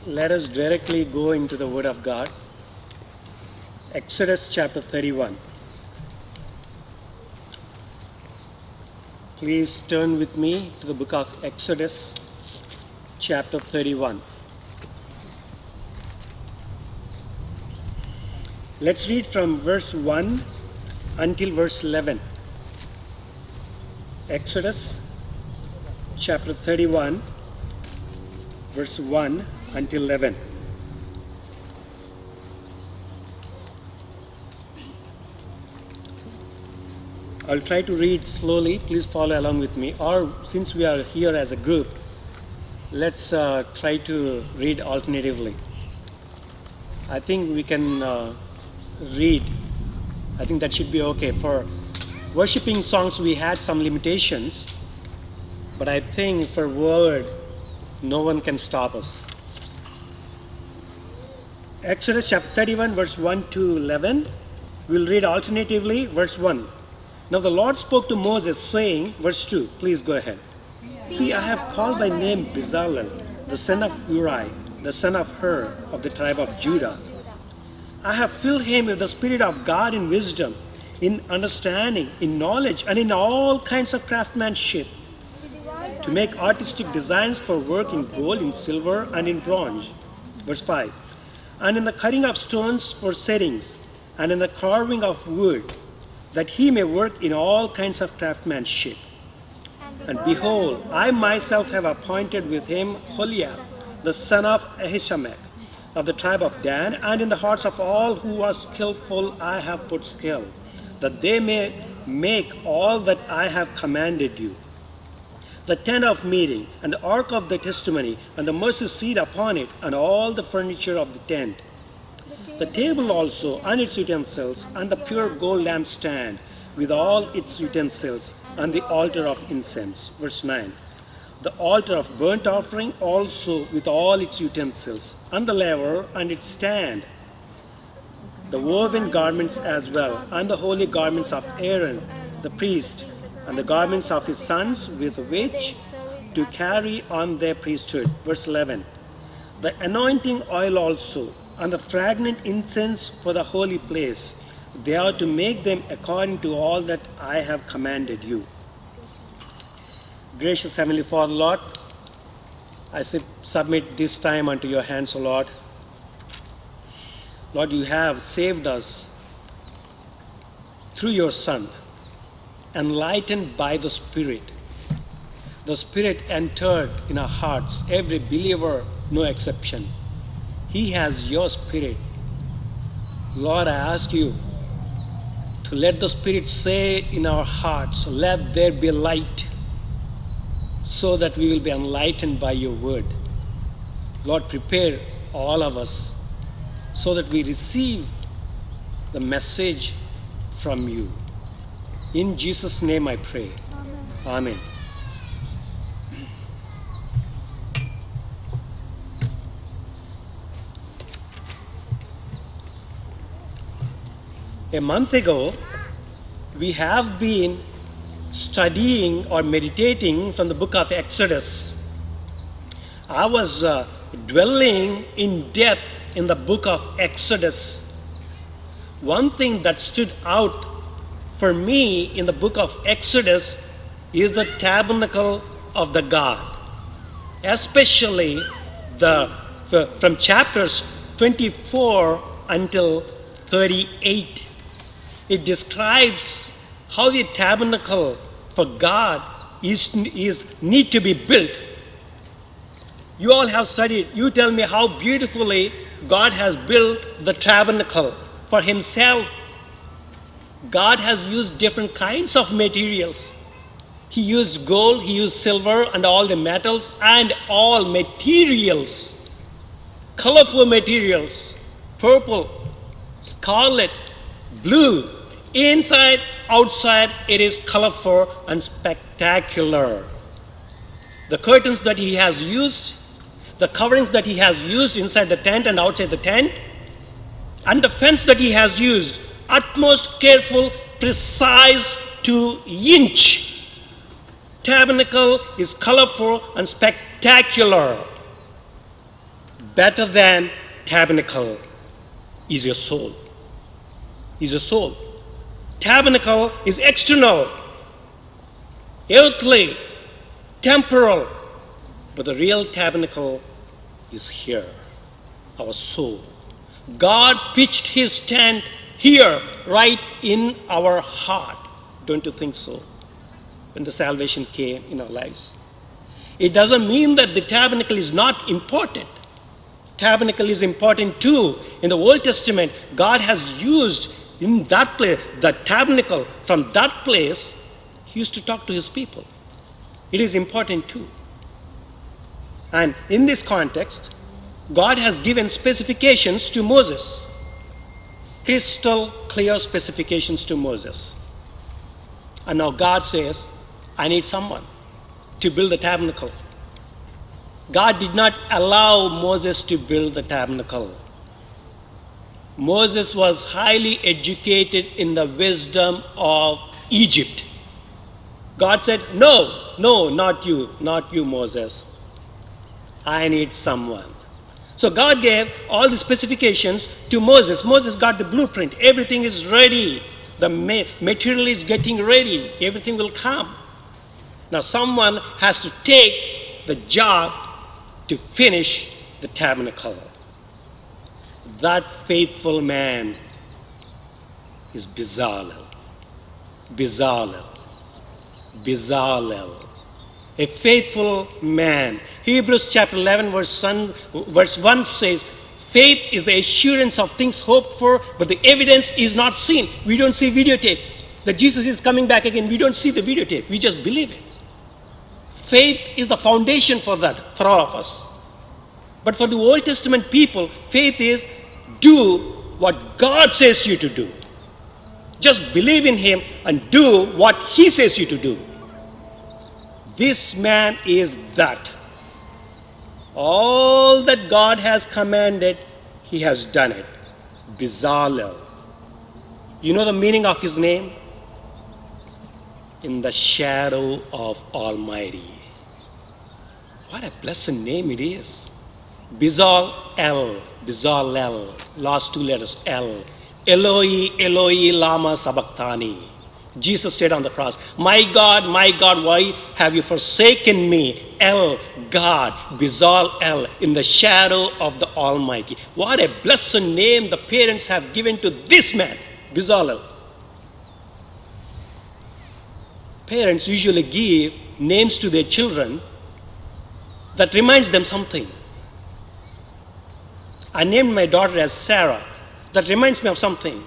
Let us directly go into the Word of God. Exodus chapter 31. Please turn with me to the book of Exodus chapter 31. Let's read from verse 1 until verse 11. Exodus chapter 31, verse 1 until 11. I'll try to read slowly. Please follow along with me. Or since we are here as a group, let's try to read alternatively. I think we can read. I think that should be okay. For worshiping songs, we had some limitations. But I think for word, no one can stop us. Exodus chapter 31, verse 1 to 11. We'll read alternatively, verse 1. Now the Lord spoke to Moses, saying, verse 2, please go ahead. See, I have called by name Bezalel, the son of Uri, the son of Hur, of the tribe of Judah. I have filled him with the Spirit of God in wisdom, in understanding, in knowledge, and in all kinds of craftsmanship, to make artistic designs for work in gold, in silver, and in bronze. Verse 5. And in the cutting of stones for settings, and in the carving of wood, that he may work in all kinds of craftsmanship. And behold, I myself have appointed with him Holiab, the son of Ahishamach, of the tribe of Dan, and in the hearts of all who are skillful I have put skill, that they may make all that I have commanded you. The tent of meeting, and the ark of the testimony, and the mercy seat upon it, and all the furniture of the tent. The table also, and its utensils, and the pure gold lampstand, with all its utensils, and the altar of incense. Verse 9. The altar of burnt offering also, with all its utensils, and the laver, and its stand. The woven garments as well, and the holy garments of Aaron, the priest, and the garments of his sons with which to carry on their priesthood. Verse 11. The anointing oil also, and the fragrant incense for the holy place, they are to make them according to all that I have commanded you. Gracious Heavenly Father, Lord, I submit this time unto your hands, O Lord. Lord, you have saved us through your Son, enlightened by the Spirit. The Spirit entered in our hearts, every believer, no exception. He has your Spirit. Lord, I ask you to let the Spirit say in our hearts, let there be light, so that we will be enlightened by your word. Lord, prepare all of us so that we receive the message from you. In Jesus' name I pray. Amen. A month ago, we have been studying or meditating from the book of Exodus. I was dwelling in depth in the book of Exodus. One thing that stood out for me in the book of Exodus is the tabernacle of the God, especially from chapters 24 until 38. It describes how the tabernacle for God is need to be built. You all have studied. You tell me how beautifully God has built the tabernacle for himself. God has used different kinds of materials. He used gold, he used silver, and all the metals, and all materials, colorful materials, purple, scarlet, blue, inside, outside, it is colorful and spectacular. The curtains that he has used, the coverings that he has used inside the tent and outside the tent, and the fence that he has used, utmost careful, precise to inch. Tabernacle is colorful and spectacular. Better than tabernacle is your soul. Is your soul. Tabernacle is external, earthly, temporal. But the real tabernacle is here, our soul. God pitched his tent here, right in our heart. Don't you think so? When the salvation came in our lives. It doesn't mean that the tabernacle is not important. Tabernacle is important too. In the Old Testament, God has used in that place, the tabernacle, from that place, he used to talk to his people. It is important too. And in this context, God has given specifications to Moses. Crystal clear specifications to Moses. And now God says, I need someone to build the tabernacle. God did not allow Moses to build the tabernacle. Moses was highly educated in the wisdom of Egypt. God said, no, not you, Moses. I need someone. So God gave all the specifications to Moses. Moses got the blueprint. Everything is ready. The material is getting ready. Everything will come. Now someone has to take the job to finish the tabernacle. That faithful man is Bezalel. A faithful man. Hebrews chapter 11 verse 1 says, faith is the assurance of things hoped for, but the evidence is not seen. We don't see videotape. That Jesus is coming back again. We don't see the videotape. We just believe it. Faith is the foundation for that, for all of us. But for the Old Testament people, faith is do what God says you to do. Just believe in him and do what he says you to do. This man is that. All that God has commanded, he has done it. Bezalel. You know the meaning of his name? In the shadow of Almighty. What a blessed name it is. Bezalel, last two letters, L. Eloi, Eloi, lama sabachthani. Jesus said on the cross, my God, why have you forsaken me? El, God, Bezalel, in the shadow of the Almighty. What a blessed name the parents have given to this man, Bezalel. Parents usually give names to their children that reminds them something. I named my daughter as Sarah. That reminds me of something.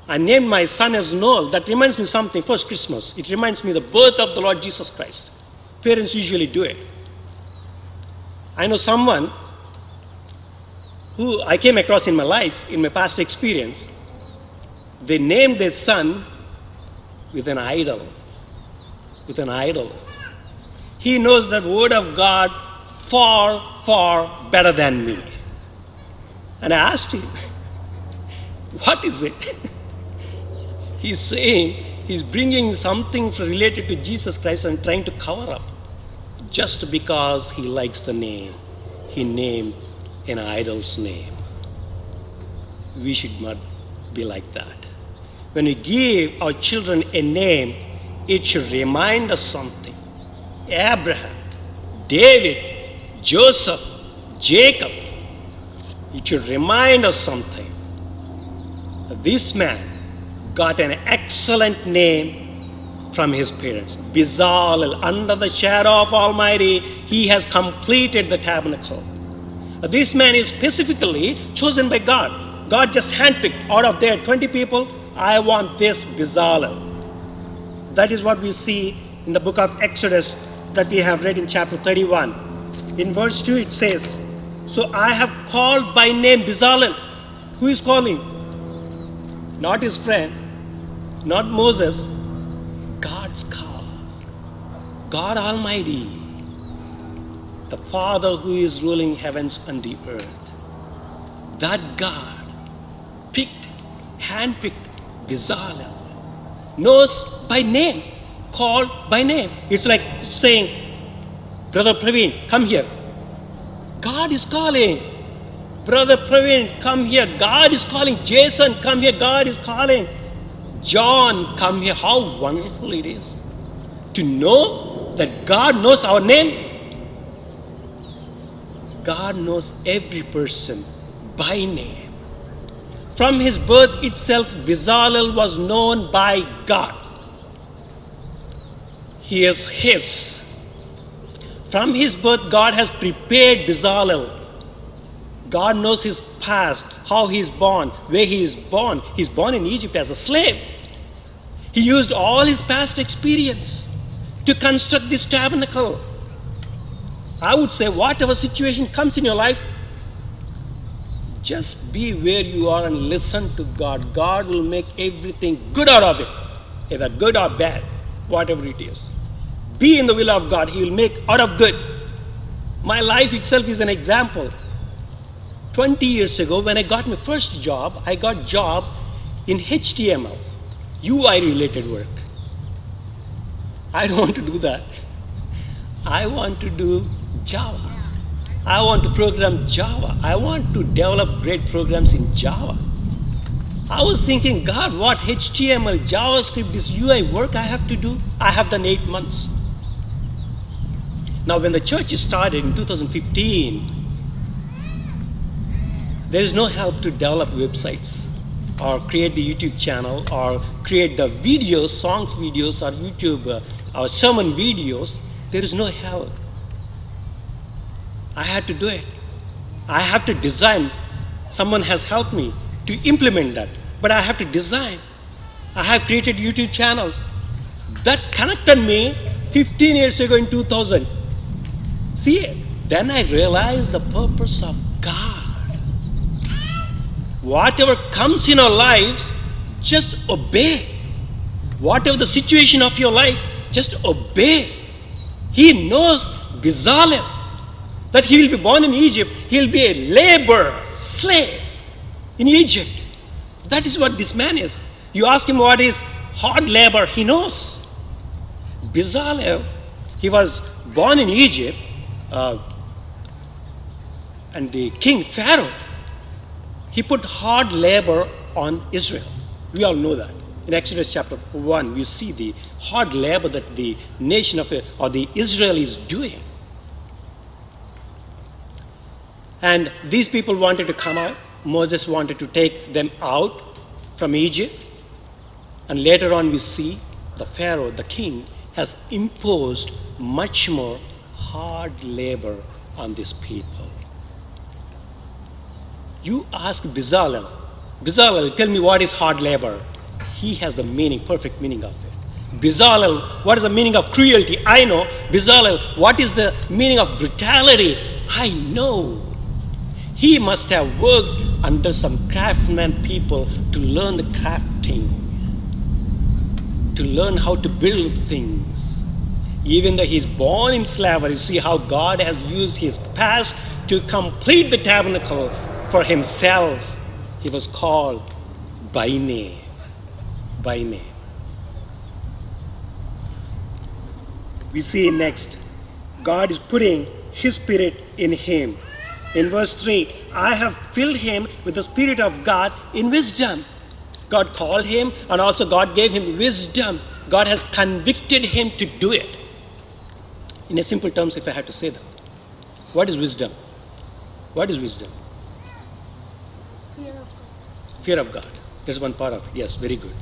I named my son as Noel. That reminds me something. First Christmas. It reminds me the birth of the Lord Jesus Christ. Parents usually do it. I know someone who I came across in my life, in my past experience. They named their son with an idol. With an idol. He knows the word of God far, far better than me. And I asked him, what is it? He's saying he's bringing something related to Jesus Christ and trying to cover up. Just because he likes the name, he named an idol's name. We should not be like that. When we give our children a name, it should remind us something. Abraham, David, Joseph, Jacob. It should remind us something. This man got an excellent name from his parents. Bezalel, under the shadow of Almighty, he has completed the tabernacle. This man is specifically chosen by God. God just handpicked out of their 20 people, I want this Bezalel. That is what we see in the book of Exodus that we have read in chapter 31. In verse 2 it says, so I have called by name Bezalel. Who is calling? Not his friend, not Moses, God's call. God Almighty, the Father who is ruling heavens and the earth. That God handpicked Bezalel, knows by name, called by name. It's like saying, Brother Praveen, come here. God is calling. Brother Praveen, come here. God is calling. Jason, come here. God is calling. John, come here. How wonderful it is to know that God knows our name. God knows every person by name. From his birth itself, Bezalel was known by God. He is his. From his birth, God has prepared Bezalel. God knows his past, how he is born, where he is born. He's born in Egypt as a slave. He used all his past experience to construct this tabernacle. I would say, whatever situation comes in your life, just be where you are and listen to God. God will make everything good out of it, either good or bad, whatever it is. Be in the will of God. He will make out of good. My life itself is an example. 20 years ago, when I got my first job, I got job in HTML, UI related work. I don't want to do that. I want to do Java. I want to program Java. I want to develop great programs in Java. I was thinking, God, what HTML, JavaScript, this UI work I have to do? I have done 8 months. Now, when the church started in 2015, there is no help to develop websites or create the YouTube channel or create the videos, songs videos or YouTube or sermon videos. There is no help. I had to do it. I have to design. Someone has helped me to implement that, but I have to design. I have created YouTube channels. That connected me 15 years ago in 2000. See, then I realized the purpose of God. Whatever comes in our lives, just obey. Whatever the situation of your life, just obey. He knows Bezalel, that he will be born in Egypt. He will be a laborer, slave in Egypt. That is what this man is. You ask him what is hard labor, he knows. Bezalel, he was born in Egypt, and the king Pharaoh, he put hard labor on Israel. We all know that. In Exodus chapter 1, we see the hard labor that the nation of or the Israel is doing. And these people wanted to come out. Moses wanted to take them out from Egypt. And later on we see the Pharaoh, the king, has imposed much more hard labor on these people. You ask Bezalel, tell me what is hard labor? He has the meaning, perfect meaning of it. Bezalel, what is the meaning of cruelty? I know. Bezalel, what is the meaning of brutality? I know. He must have worked under some craftsman people to learn the crafting, to learn how to build things. Even though he's born in slavery, see how God has used his past to complete the tabernacle for himself. He was called by name. By name. We see next, God is putting his spirit in him. In verse 3, I have filled him with the spirit of God in wisdom. God called him, and also God gave him wisdom. God has convicted him to do it. In a simple terms, if I had to say that. What is wisdom? What is wisdom? Fear of God. Fear of God. There's one part of it. Yes, very good.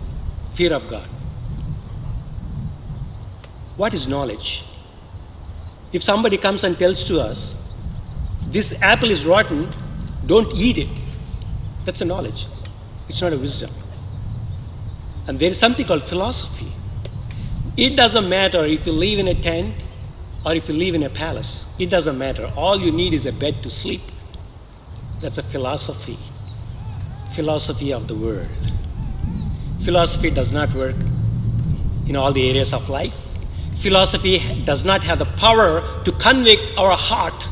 Fear of God. What is knowledge? If somebody comes and tells to us, this apple is rotten, don't eat it. That's a knowledge. It's not a wisdom. And there is something called philosophy. It doesn't matter if you live in a tent or if you live in a palace. It doesn't matter. All you need is a bed to sleep. That's a philosophy. Philosophy of the world. Philosophy does not work in all the areas of life. Philosophy does not have the power to convict our heart.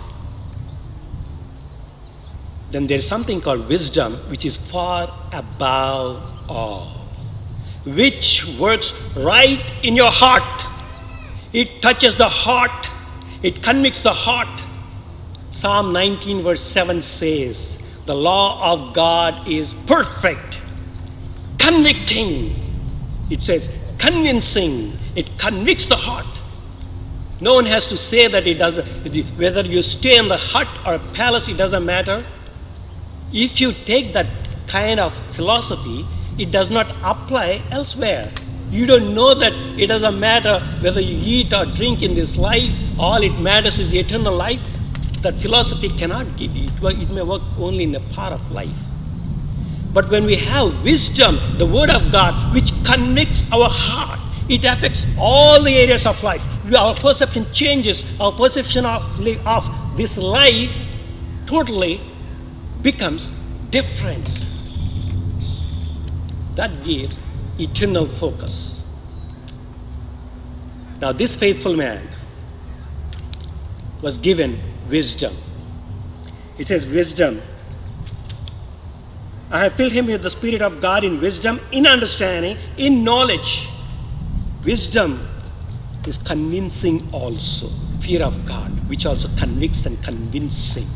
Then there is something called wisdom, which is far above all, which works right in your heart. It touches the heart. It convicts the heart. Psalm 19 verse 7 says, the law of God is perfect, convicting. It says convincing. It convicts the heart. No one has to say that it doesn't, whether you stay in the hut or palace, it doesn't matter. If you take that kind of philosophy, it does not apply elsewhere. You don't know that it doesn't matter whether you eat or drink in this life, all it matters is eternal life. That philosophy cannot give you. It may work only in a part of life. But when we have wisdom, the Word of God, which connects our heart, it affects all the areas of life. Our perception changes. Our perception of this life totally becomes different. That gives eternal focus. Now, this faithful man was given wisdom. It says, wisdom. I have filled him with the Spirit of God in wisdom, in understanding, in knowledge. Wisdom is convincing also. Fear of God, which also convicts and convincing.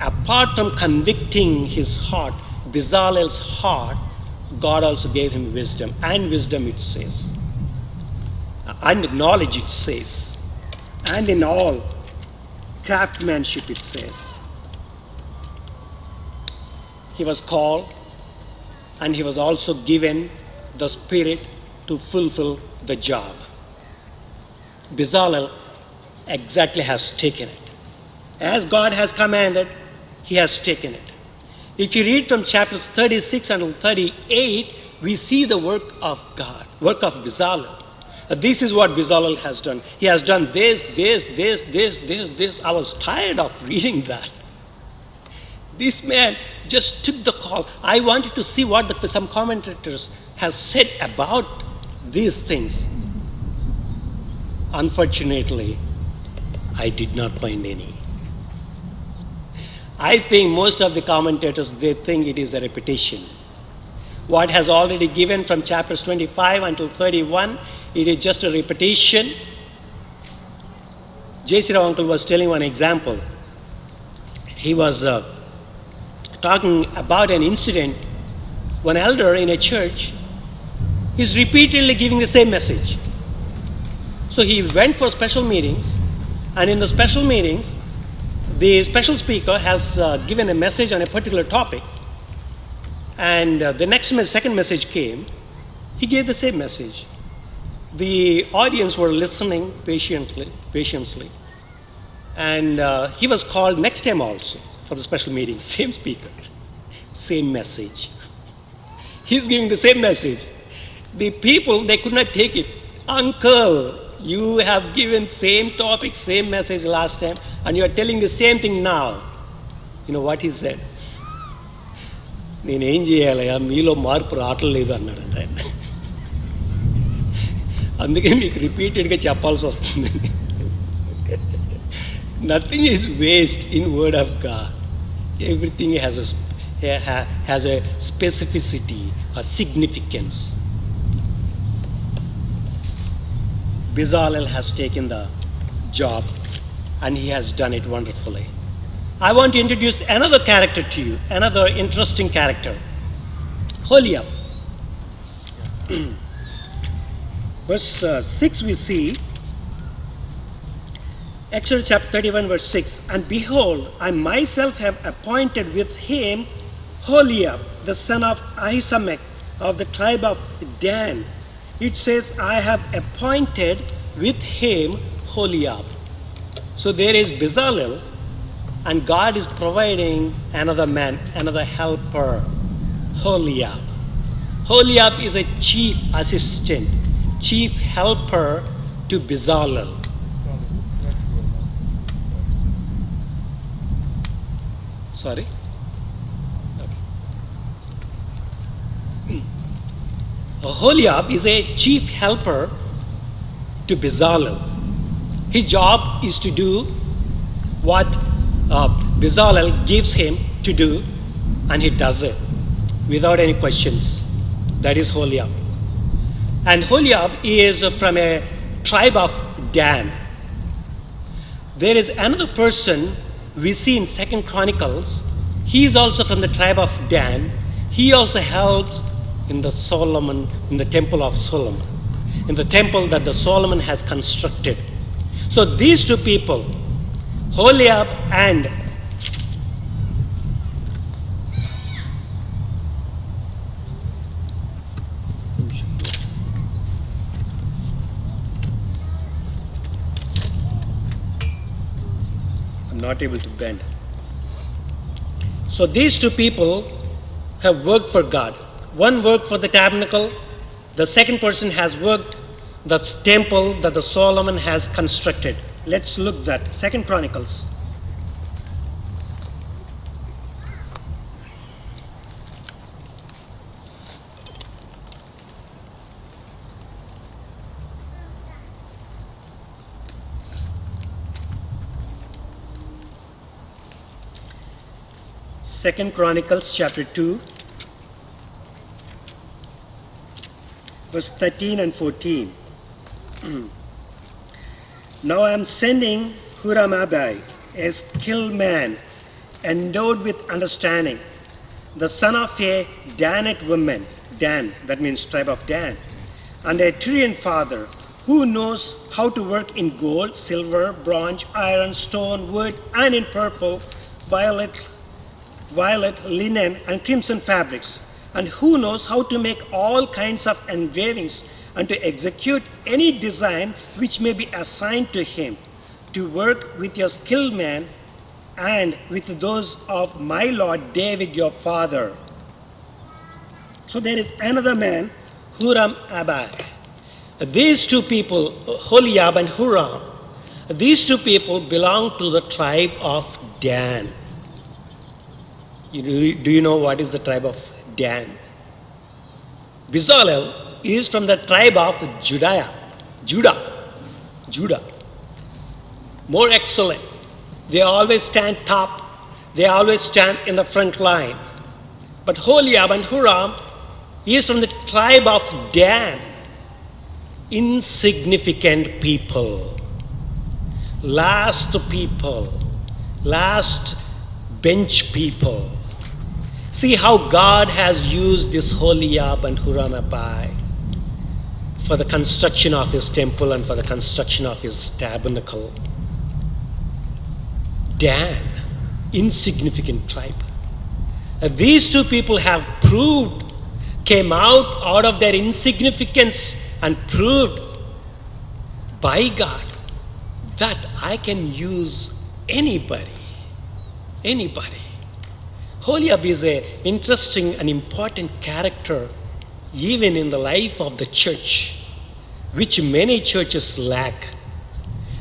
Apart from convicting his heart, Bezalel's heart, God also gave him wisdom. And wisdom, it says. And knowledge, it says. And in all craftsmanship, it says. He was called, and he was also given the Spirit to fulfill the job. Bezalel exactly has taken it. As God has commanded, he has taken it. If you read from chapters 36 until 38, we see the work of God, work of Bezalel. This is what Bezalel has done. He has done this. I was tired of reading that. This man just took the call. I wanted to see what some commentators have said about these things. Unfortunately, I did not find any. I think most of the commentators, they think it is a repetition. What has already given from chapters 25 until 31, it is just a repetition. J.C. Rao uncle was telling one example. He was talking about an incident. One elder in a church is repeatedly giving the same message. So he went for special meetings, and in the special meetings, the special speaker has given a message on a particular topic. And the second message came. He gave the same message. The audience were listening patiently. And he was called next time also for the special meeting. Same speaker, same message. He's giving the same message. The people, they could not take it. Uncle, you have given same topic, same message last time, and you are telling the same thing now. You know what he said? నేను ఏం చేయాలయ్యా, మీలో మార్పు రావట్లేదు అన్నాడంట ఆయన. అందుకే మీకు రిపీటెడ్గా చెప్పాల్సి వస్తుంది. Nothing is waste in word of God. Everything has a specificity, a significance. Bezalel has taken the job, and he has done it wonderfully. I want to introduce another character to you, another interesting character, Holiab. Verse 6 we see, Exodus chapter 31 verse 6, and behold, I myself have appointed with him Holiab, the son of Ahisamach, of the tribe of Dan. It says, I have appointed with him Holiab. So there is Bezalel, and God is providing another man, another helper, Holiab. Holiab is a chief assistant, chief helper to Bezalel. Sorry? Okay. Holiab is a chief helper to Bezalel. His job is to do what Bezalel gives him to do, and he does it without any questions. That is Holiab. And Holiab is from a tribe of Dan. There is another person we see in Second Chronicles, he is also from the tribe of Dan. He also helps in the temple of Solomon, in the temple that the Solomon has constructed. So these two people, Holiab and I'm not able to bend. So these two people have worked for God. One worked for the tabernacle. The second person has worked the temple that the Solomon has constructed. Let's look at that. Second Chronicles. Second Chronicles chapter 2, verse 13 and 14. Now I am sending Huram-Abi, a skilled man, endowed with understanding, the son of a Danite woman, Dan, that means tribe of Dan, and a Tyrian father, who knows how to work in gold, silver, bronze, iron, stone, wood, and in purple, violet, linen, and crimson fabrics, and who knows how to make all kinds of engravings and to execute any design which may be assigned to him, to work with your skilled man and with those of my lord David your father. So there is another man, Huram-Abi. These two people, Holiab and Huram, these two people belong to the tribe of Dan. Do you know what is the tribe of Dan? Bezalel is from the tribe of Judah. More excellent. They always stand top. They always stand in the front line. But Holiab and Huram is from the tribe of Dan. Insignificant people. Last bench people. See how God has used this Holiab and Huram-Abi for the construction of his temple and for the construction of his tabernacle. Dan, insignificant tribe. These two people have came out of their insignificance and proved by God that I can use anybody. Holiab is an interesting and important character even in the life of the church, which many churches lack.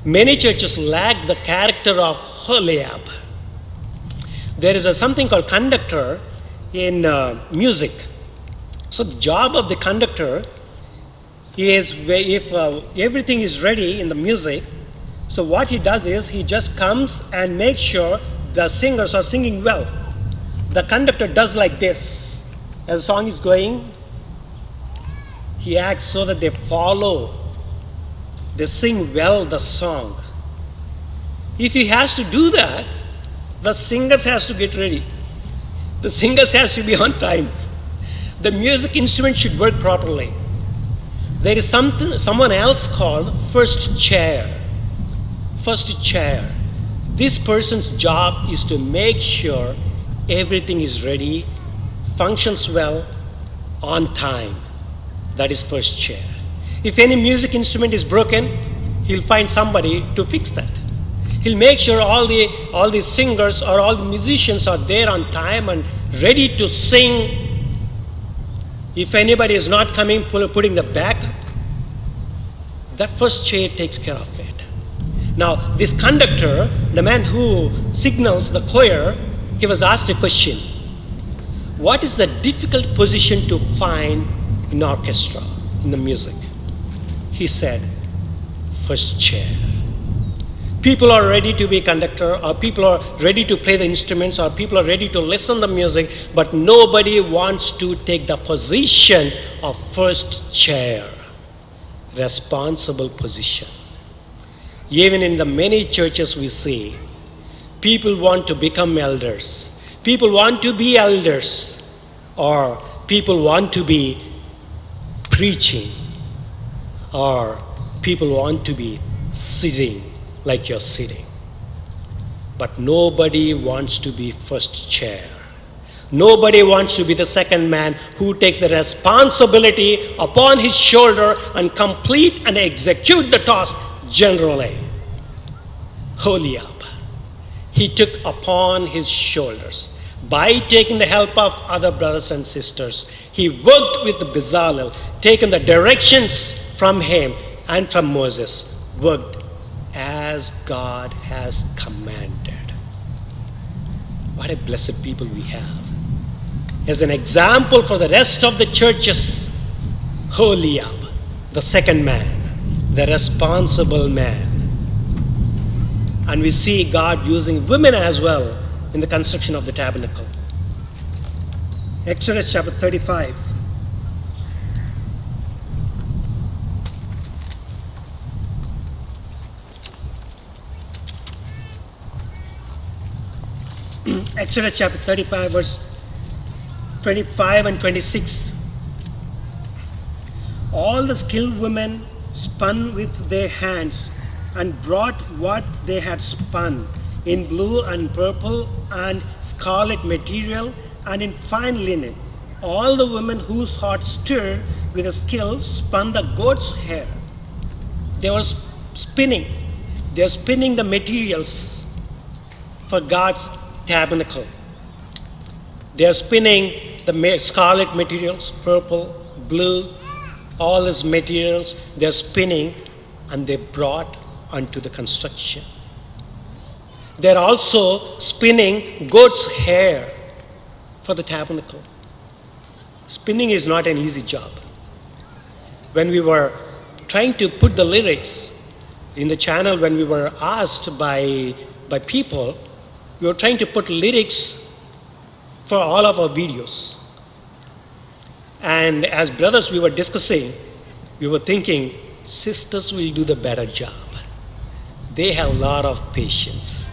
Many churches lack the character of Holiab. There is something called conductor in music. So the job of the conductor is if everything is ready in the music, so what he does is he just comes and makes sure the singers are singing well. The conductor does like this. As the song is going, he acts so that they follow. They sing well the song. If he has to do that, the singers has to get ready. The singers has to be on time. The music instrument should work properly. There is someone else called first chair. First chair. This person's job is to make sure everything is ready, functions well, on time. That is first chair. If any music instrument is broken, he'll find somebody to fix that. He'll make sure all the singers or all the musicians are there on time and ready to sing. If anybody is not coming, putting the backup, that first chair takes care of it. Now, this conductor, the man who signals the choir, he was asked a question. What is the difficult position to find in orchestra, in the music? He said, first chair. People are ready to be a conductor, or people are ready to play the instruments, or people are ready to listen to the music, but nobody wants to take the position of first chair, responsible position. Even in the many churches we see, People want to become elders. People want to be elders. Or people want to be preaching. Or people want to be sitting like you're sitting. But nobody wants to be first chair. Nobody wants to be the second man who takes the responsibility upon his shoulder and complete and execute the task generally. Holiab, he took upon his shoulders. By taking the help of other brothers and sisters, he worked with Bezalel, taken the directions from him and from Moses, worked as God has commanded. What a blessed people we have. As an example for the rest of the churches, Holiab, the second man, the responsible man. And we see God using women as well in the construction of the tabernacle. Exodus chapter 35. Exodus chapter 35, verse 25 and 26. All the skilled women spun with their hands and brought what they had spun in blue and purple and scarlet material and in fine linen. All the women whose hearts stirred with a skill spun the goat's hair. They were spinning. They were spinning the materials for God's tabernacle. They are spinning the scarlet materials, purple, blue, all these materials. They are spinning and they brought unto the construction. They are also spinning goat's hair for the tabernacle. Spinning is not an easy job. When we were trying to put the lyrics in the channel, when we were asked by people, we were trying to put lyrics for all of our videos. And as brothers, we were discussing, we were thinking, sisters will do the better job. They have a lot of patience.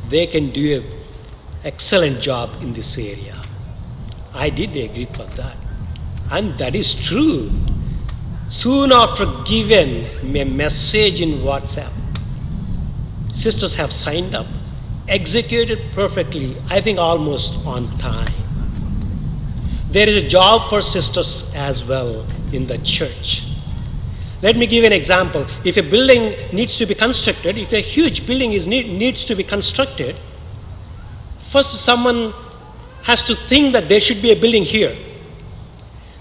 They can do an excellent job in this area. I did agree for that. And that is true. Soon after giving a message in WhatsApp, sisters have signed up, executed perfectly, I think almost on time. There is a job for sisters as well in the church. Let me give an example. If a building needs to be constructed, if a huge building needs to be constructed, first someone has to think that there should be a building here.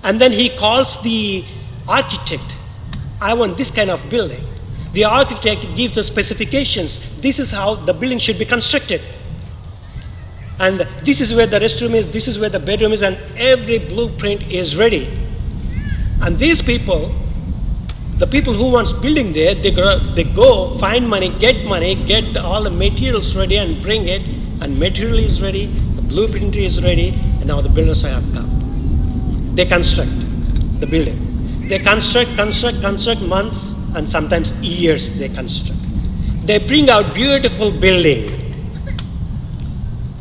And then he calls the architect, I want this kind of building. The architect gives the specifications. This is how the building should be constructed. And this is where the restroom is, this is where the bedroom is, and every blueprint is ready. And these people, the people who wants building there, they go find money, get all the materials ready and bring it, and material is ready, the blueprint is ready, and now the builders have come. They construct the building. They construct months and sometimes years they construct. They bring out beautiful building.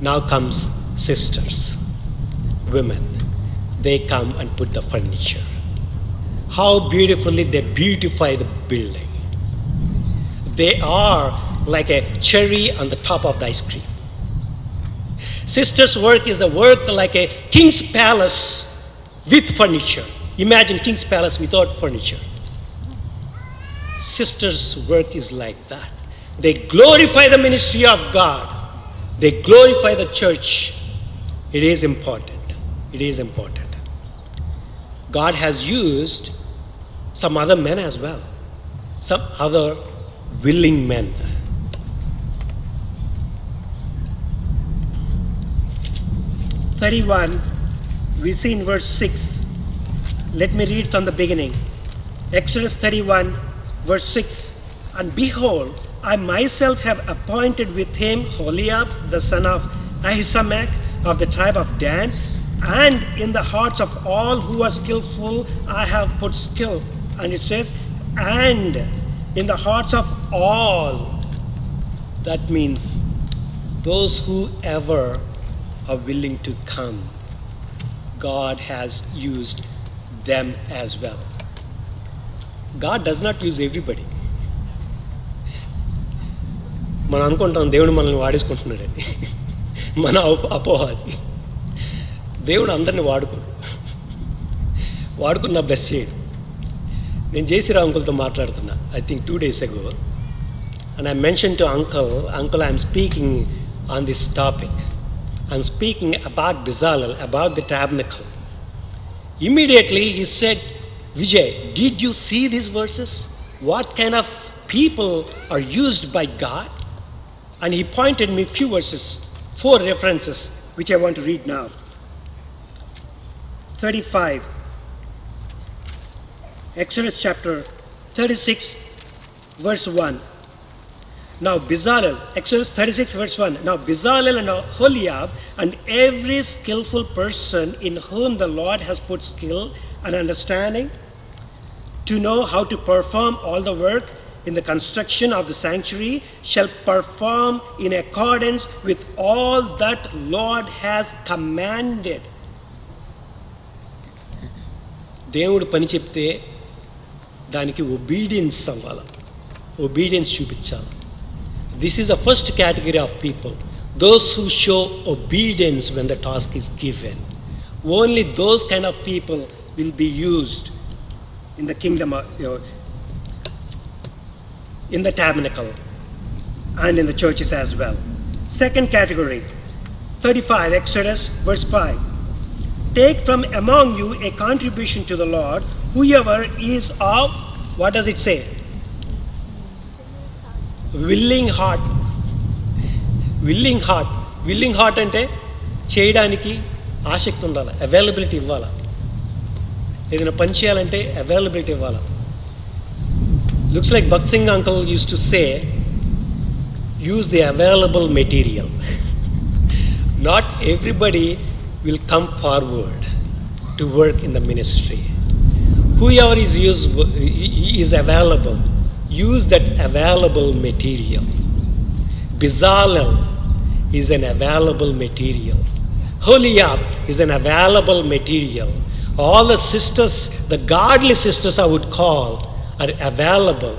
Now comes sisters, women. They come and put the furniture. How beautifully they beautify the building. They are like a cherry on the top of the ice cream. Sisters' work is a work like a king's palace with furniture. Imagine king's palace without furniture. Sisters' work is like that. They glorify the ministry of God. They glorify the church. It is important. It is important. God has used some other men as well. Some other willing men. We see in verse 6. Let me read from the beginning. Exodus 31, verse 6. And behold, I myself have appointed with him Holiab, the son of Ahisamach of the tribe of Dan, and in the hearts of all who are skillful I have put skill. And it says, and in the hearts of all. That means those who ever are willing to come, God has used them as well. God does not use everybody. మనం అనుకుంటాం దేవుడు మనల్ని వాడేసుకుంటున్నాడని. మన అపోహ అది. దేవుడు అందరిని వాడుకున్న బ్లెస్ చేయడు. నేను జయశ్రీరావు అంకుల్తో మాట్లాడుతున్నా, I think 2 days ago, and I mentioned to uncle I'm speaking on this topic. I'm speaking about Bezalel, about the tabernacle. Immediately he said, Vijay, did you see these verses? What kind of people are used by God? And he pointed me few verses, 4 references, which I want to read now. 35, Exodus chapter 36, verse 1. Now Bezalel, Exodus 36 verse 1. Now Bezalel and Aholiab and every skillful person in whom the Lord has put skill and understanding to know how to perform all the work in the construction of the sanctuary shall perform in accordance with all that Lord has commanded. దేవుడు పని చెప్తే దానికి obedience అవ్వాలి, obedience చూపించాలి. This is the first category of people, those who show obedience when the task is given. Only those kind of people will be used in the kingdom, in the tabernacle and in the churches as well. Second category, 35, Exodus verse 5. Take from among you a contribution to the Lord, whoever is of, what does it say? Willing heart. Willing heart అంటే చేయడానికి ఆసక్తి ఉండాలి, availability ఇవ్వాలి. ఏదైనా పని చేయాలంటే availability ఇవ్వాలి. Looks like Bhakt Singh uncle used to say, use the available material. Not everybody will come forward to work in the ministry. Whoever is available, use that available material. Bezalel is an available material. Aholiab is an available material. All the sisters, the godly sisters I would call, are available.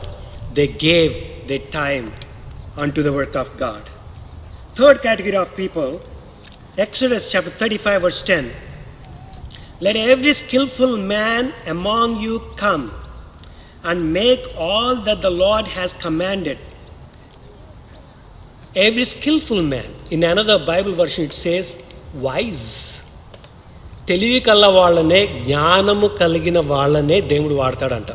They gave their time unto the work of God. Third category of people, Exodus chapter 35 verse 10. Let every skillful man among you come and make all that the Lord has commanded. Every skillful man. In another Bible version it says wise. తెలివి కల్ల వాళ్ళనే, జ్ఞానము కలిగిన వాళ్ళనే దేవుడు వాడతాడంట.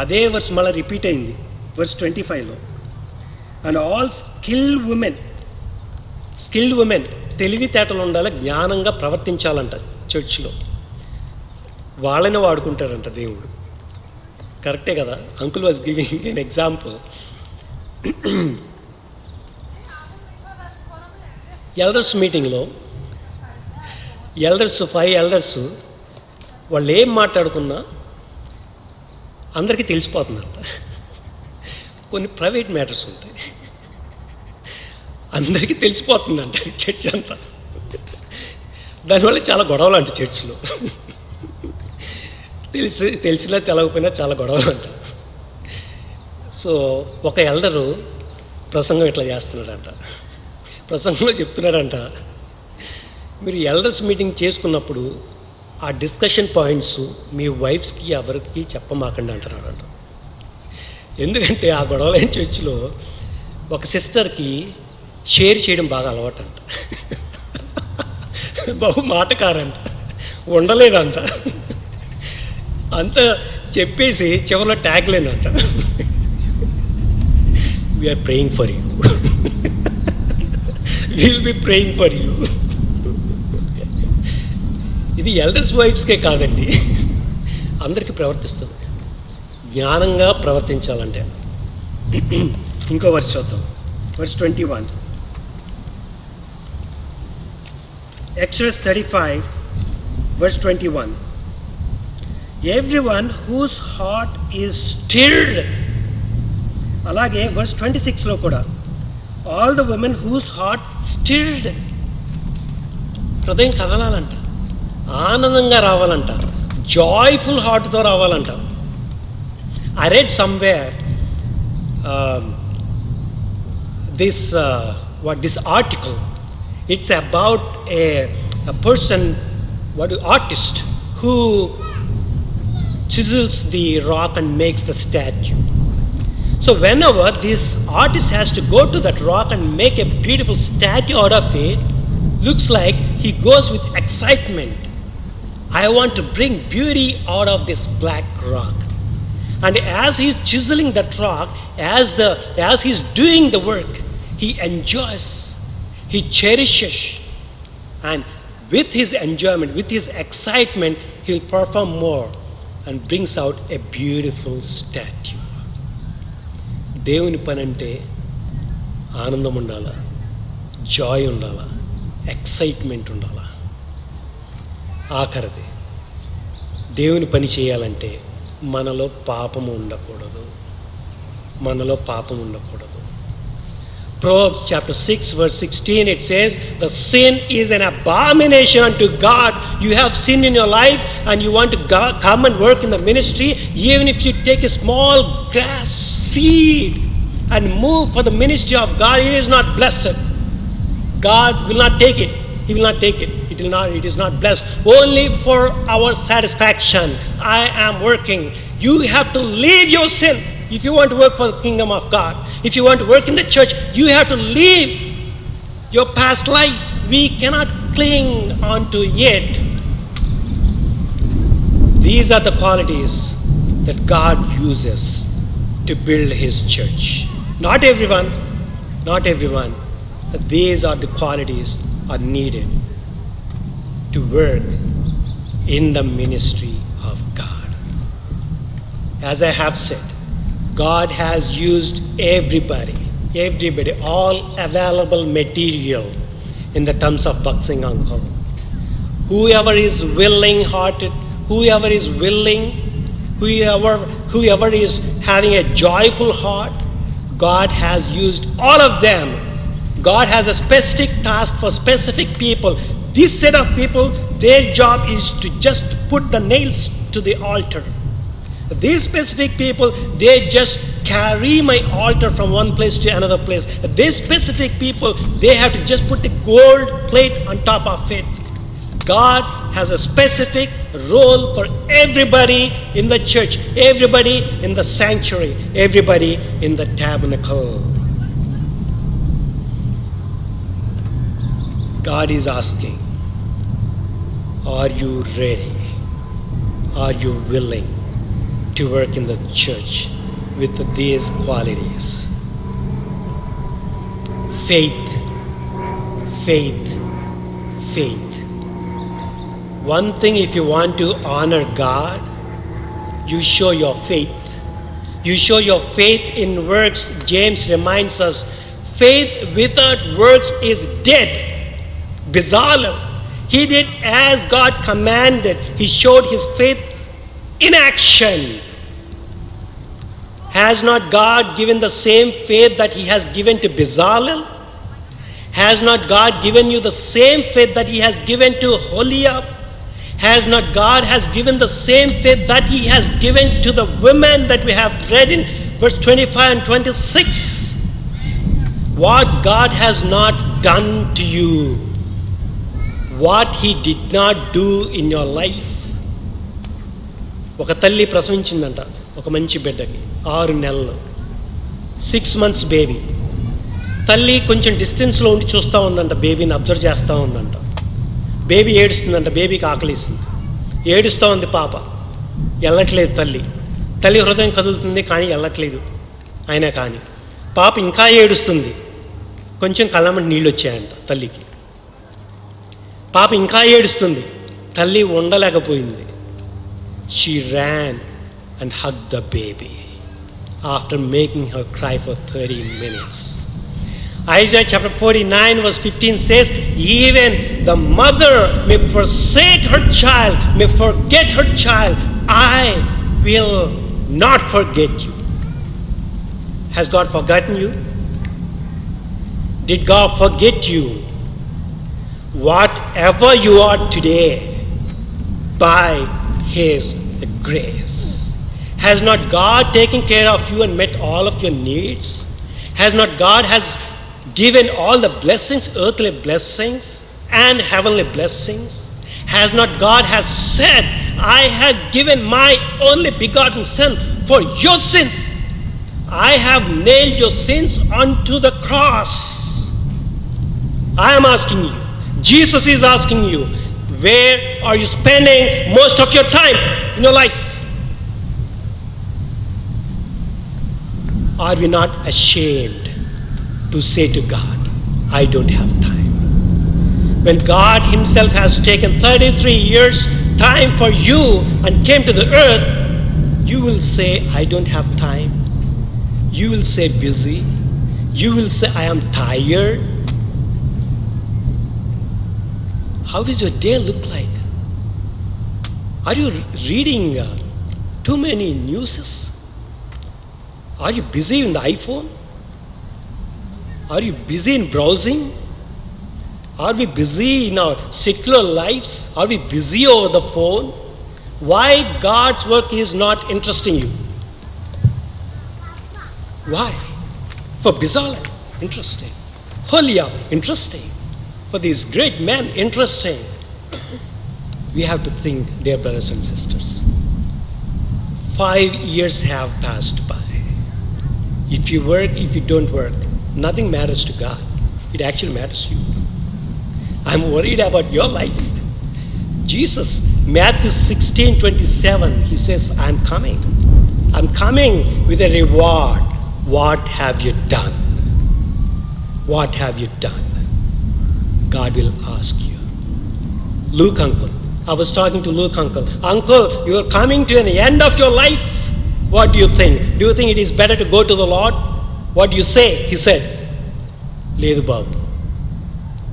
అదే verse మళ్ళీ repeat అయింది వర్స్ 25లో. అండ్ ఆల్ స్కిల్డ్ ఉమెన్ తెలివితేటలు ఉండాలి, జ్ఞానంగా ప్రవర్తించాలంట చర్చ్లో. వాళ్ళని వాడుకుంటాడంట దేవుడు. కరెక్టే కదా? Uncle was giving an example. Elders మీటింగ్లో ఫైవ్ ఎల్డర్స్ వాళ్ళు ఏం మాట్లాడుకున్నా అందరికీ తెలిసిపోతుందంట. కొన్ని ప్రైవేట్ మ్యాటర్స్ ఉంటాయి, అందరికీ తెలిసిపోతుందంట చర్చ్ అంతా. దానివల్ల చాలా గొడవలు అంట చర్చ్లో. తెలిసినా తెలవకపోయినా చాలా గొడవలు అంట. సో ఒక ఎల్డరు ప్రసంగం ఇట్లా చేస్తున్నాడంట. ప్రసంగంలో చెప్తున్నాడంట, మీరు ఎల్డర్స్ మీటింగ్ చేసుకున్నప్పుడు ఆ డిస్కషన్ పాయింట్స్ మీ వైఫ్స్కి ఎవరికి చెప్పమాకండి అంటున్నాడంట. ఎందుకంటే ఆ గొడవలైన చర్చిలో ఒక సిస్టర్కి షేర్ చేయడం బాగా అలవాటు అంట. బహు మాటకారంట, ఉండలేదంట. అంత చెప్పేసి చివరిలో ట్యాగ్ లైన్ అంట, we are praying for you, will be praying for you. ఇది ఎల్డర్స్ వైఫ్స్కే కాదండి, అందరికీ ప్రవర్తిస్తుంది. జ్ఞానంగా ప్రవర్తించాలంటే. ఇంకో వర్స్ చూద్దాం, verse 21. Exodus 35 verse 21. Everyone whose heart is stirred. అలాగే వర్స్ 26లో కూడా all the women whose heart stirred. హృదయం కదలాలంట, ఆనందంగా రావాలంట, joyful హార్ట్తో రావాలంట. I read somewhere this article. It's about a person, artist who chisels the rock and makes the statue. So whenever this artist has to go to that rock and make a beautiful statue out of it, looks like he goes with excitement. I want to bring beauty out of this black rock. And as he's chiseling that rock, as he's doing the work, he enjoys, he cherishes, and with his enjoyment, with his excitement, he'll perform more and brings out a beautiful statue. దేవుని పని అంటే ఆనందం ఉండాలా, Joy ఉండాలా, excitement ఉండాలా. ఆఖరిది, దేవుని పని చేయాలంటే మనలో పాపము ఉండకూడదు, మనలో పాపం ఉండకూడదు. Proverbs chapter 6 verse 16, it says, the sin is an abomination unto God. You have sin in your life and you want to come and work in the ministry. Even if you take a small grass seed and move for the ministry of God, it is not blessed. God will not take it. He will not take it. It is not blessed. Only for our satisfaction. I am working. You have to leave your sin. If you want to work for the kingdom of God, if you want to work in the church, you have to leave your past life. We cannot cling on to it. These are the qualities that God uses to build His church. Not everyone, but these are the qualities are needed to work in the ministry of God. As I have said, God has used everybody, all available material in the terms of Bhaksing Uncle. Whoever is willing-hearted, whoever is willing, whoever is having a joyful heart, God has used all of them. God has a specific task for specific people. This set of people, their job is to just put the nails to the altar. These specific people, they just carry my altar from one place to another place. These specific people, they have to just put the gold plate on top of it. God has a specific role for everybody in the church, everybody in the sanctuary, everybody in the tabernacle. God is asking, are you ready? Are you willing to work in the church with these qualities? Faith. One thing, if you want to honor God, you show your faith. You show your faith in works. James reminds us, faith without works is dead. Bezalel, he did as God commanded. He showed his faith in action. Has not God given the same faith that He has given to Bezalel? Has not God given you the same faith that He has given to Holiab? Has not God has given the same faith that He has given to the women that we have read in verse 25 and 26? What God has not done to you, what He did not do in your life. ఒక తల్లి ప్రసవించిందంట ఒక మంచి బిడ్డకి, 6 నెలలు, 6 months baby. తల్లి కొంచెం డిస్టెన్స్లో ఉండి చూస్తూ ఉందంట, బేబీని అబ్జర్వ్ చేస్తూ ఉందంట. బేబీ ఏడుస్తుందంట, బేబీకి ఆకలిస్తుంది, ఏడుస్తూ ఉంది పాప, వెళ్ళట్లేదు తల్లి హృదయం కదులుతుంది కానీ వెళ్ళట్లేదు. అయినా కానీ పాప ఇంకా ఏడుస్తుంది, కొంచెం కళ్ళమ్మటి నీళ్ళు వచ్చాయంట తల్లికి. పాప ఇంకా ఏడుస్తుంది, తల్లి ఉండలేకపోయింది. She ran and hugged the baby after making her cry for 30 minutes. Isaiah chapter 49 verse 15 says, even the mother may forsake her child, may forget her child. I will not forget you. Has God forgotten you? Did God forget you? Whatever you are today, by His grace. Has not God taken care of you and met all of your needs? Has not God has given all the blessings, earthly blessings and heavenly blessings? Has not God has said, I have given my only begotten Son for your sins? I have nailed your sins onto the cross. I am asking you, Jesus is asking you, where are you spending most of your time in your life? Are we not ashamed to say to God, I don't have time? When God Himself has taken 33 years time for you and came to the earth, you will say, I don't have time. You will say busy. You will say, I am tired. How does your day look like? Are you reading too many newses? Are you busy in the iPhone? Are you busy in browsing? Are we busy in our secular lives? Are we busy over the phone? Why God's work is not interesting you? Why? For Bezalel, interesting. Holiah, interesting. For these great men, interesting. We have to think, dear brothers and sisters. 5 years have passed by. If you work, if you don't work, nothing matters to God. It actually matters to you. I'm worried about your life. Jesus, Matthew 16:27, He says, I'm coming. I'm coming with a reward. What have you done? What have you done? God will ask you. Luke uncle, I was talking to Luke uncle. Uncle, you are coming to an end of your life. What do you think? Do you think it is better to go to the Lord? What do you say? He said, లేదు బాబు,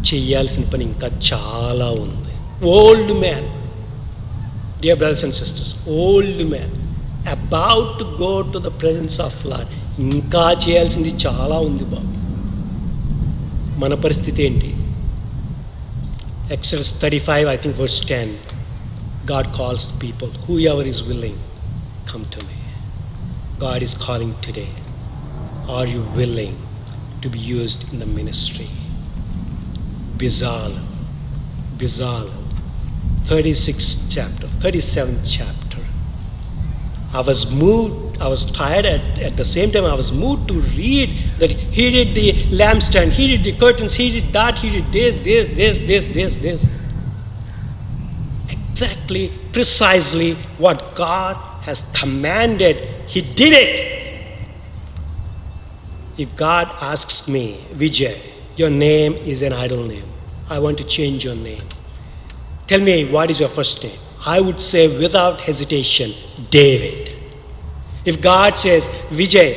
చెయ్యాల్సిన పని ఇంకా చాలా ఉంది. Old man, dear brothers and sisters, old man, about to go to the presence of Lord. ఇంకా చేయాల్సింది చాలా ఉంది బాబు. మన పరిస్థితి ఏంటి? Exodus 35, I think verse 10, God calls the people, whoever is willing, come to me. God is calling today. Are you willing to be used in the ministry? Bezalel, 36th chapter, 37th chapter. I was tired at the same time I was moved to read that he did the lampstand, he did the curtains, he did that, he did this. Exactly, precisely what God has commanded, He did it. If God asks me, Vijay, your name is an idol name. I want to change your name. Tell me, what is your first name? I would say without hesitation, David. If God says, Vijay,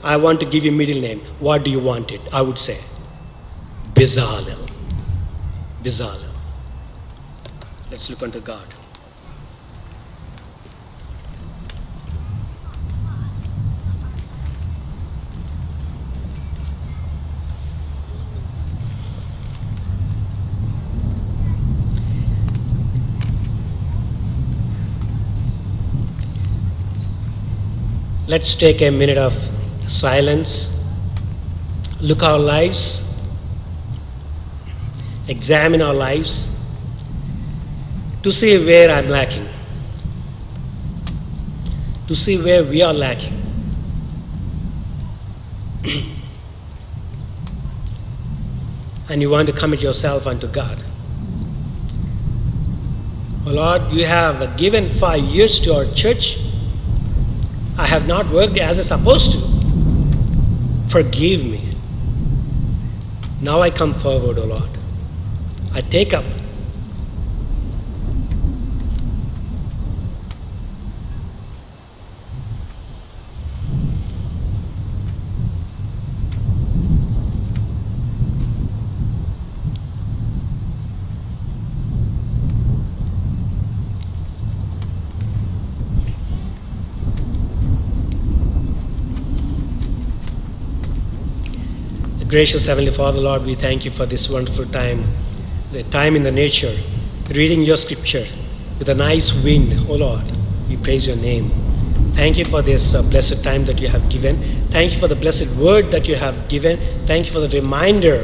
I want to give you a middle name, what do you want it? I would say, Bezalel. Let's look unto God. Let's take a minute of silence. Look our lives. Examine our lives to see where I'm lacking. To see where we are lacking. And you want to commit yourself unto God. Oh Lord, you have given 5 years to our church. I have not worked as I'm supposed to. Forgive me. Now I come forward, O Lord. I take up. Gracious Heavenly Father, Lord, we thank you for this wonderful time, the time in the nature, reading your scripture with a nice wind. Oh Lord, we praise your name. Thank you for this blessed time that you have given. Thank you for the blessed word that you have given. Thank you for the reminder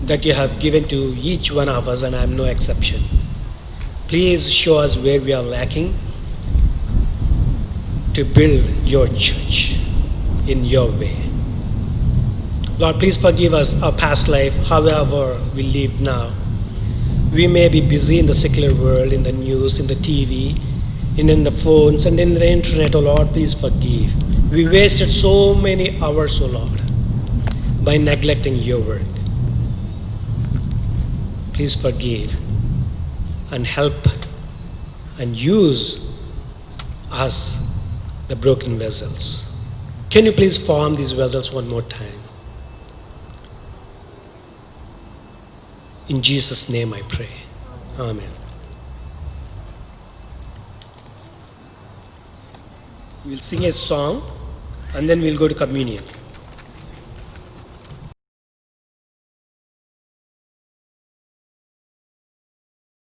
that you have given to each one of us, and I am no exception. Please show us where we are lacking to build your church in your way. Lord, please forgive us our past life, however we live now. We may be busy in the secular world, in the news, in the TV, and in the phones, and in the internet. Oh Lord, please forgive. We wasted so many hours, oh Lord, by neglecting your word. Please forgive and help and use us, the broken vessels. Can you please form these vessels one more time? In Jesus' name I pray. Amen. We'll sing a song and then we'll go to communion.